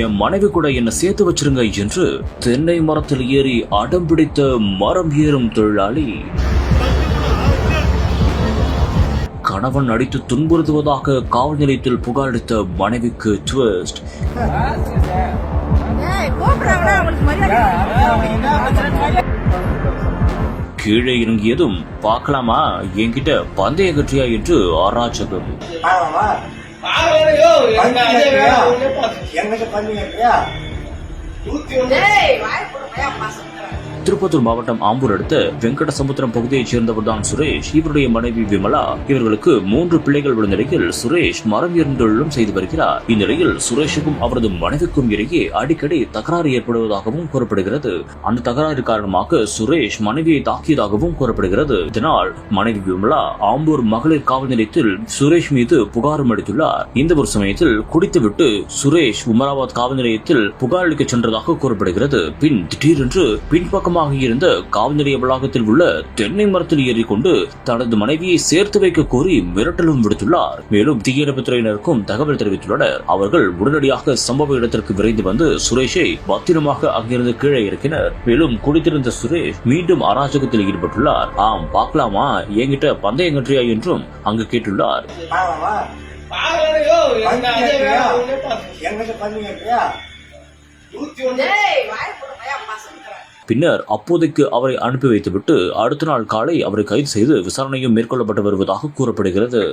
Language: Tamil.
என் மனைவி கூட என்ன சேர்த்து வச்சிருங்க என்று தென்னை மரத்தில் ஏறி அடம் பிடித்த மரம் ஏறும் தொழிலாளி. கணவன் அடித்து துன்புறுத்துவதாக காவல் நிலையத்தில் புகார் அளித்த மனைவிக்கு ட்விஸ்ட். கீழே இறங்கியதும் பார்க்கலாமா என்கிட்ட பந்தய கற்றியா என்று அராஜகம். திருப்பத்தூர் மாவட்டம் ஆம்பூர் அடுத்த வெங்கடசமுத்திரம் பகுதியைச் சேர்ந்தவர்தான் சுரேஷ். இவருடைய மனைவி விமலா. இவர்களுக்கு 3 பிள்ளைகள் உள்ள நிலையில் சுரேஷ் மரம் ஏறும் தொழிலும் செய்து வருகிறார். இந்நிலையில் சுரேஷுக்கும் அவரது மனைவிக்கும் இடையே அடிக்கடி தகராறு ஏற்படுவதாகவும் கூறப்படுகிறது. அந்த தகராறு காரணமாக சுரேஷ் மனைவியை தாக்கியதாகவும் கூறப்படுகிறது. இதனால் மனைவி விமலா ஆம்பூர் மகளிர் காவல் நிலையத்தில் சுரேஷ் மீது புகாரும் அளித்துள்ளார். இந்த ஒரு சமயத்தில் குடித்துவிட்டு சுரேஷ் உமராபாத் காவல் நிலையத்தில் புகார் அளிக்க சென்றதாக கூறப்படுகிறது. பின் திடீரென்று பின்பக்கம் இருந்த காவல் நிலைய வளாகத்தில் உள்ள தென்னை மரத்தில் ஏறிக்கொண்டு தனது மனைவியை சேர்த்து வைக்க கோரி மிரட்டலும் விடுத்துள்ளார். மேலும் தீயணைப்புத் துறையினருக்கும் தகவல் தெரிவித்துள்ளனர். அவர்கள் உடனடியாக சம்பவ இடத்திற்கு விரைந்து வந்து சுரேஷை பத்திரமாக அங்கிருந்து கீழே இறக்கினர். மேலும் குடித்திருந்த சுரேஷ் மீண்டும் அராஜகத்தில் ஈடுபட்டுள்ளார். ஆம், பார்க்கலாமா என்கிட்ட பந்தயம் கற்றியா என்றும் அங்கு கேட்டுள்ளார். பின்னர் அப்போதைக்கு அவரை அனுப்பி வைத்துவிட்டு அடுத்த நாள் காலை அவரை கைது செய்து விசாரணையும் மேற்கொள்ளப்பட்டு வருவதாக கூறப்படுகிறது.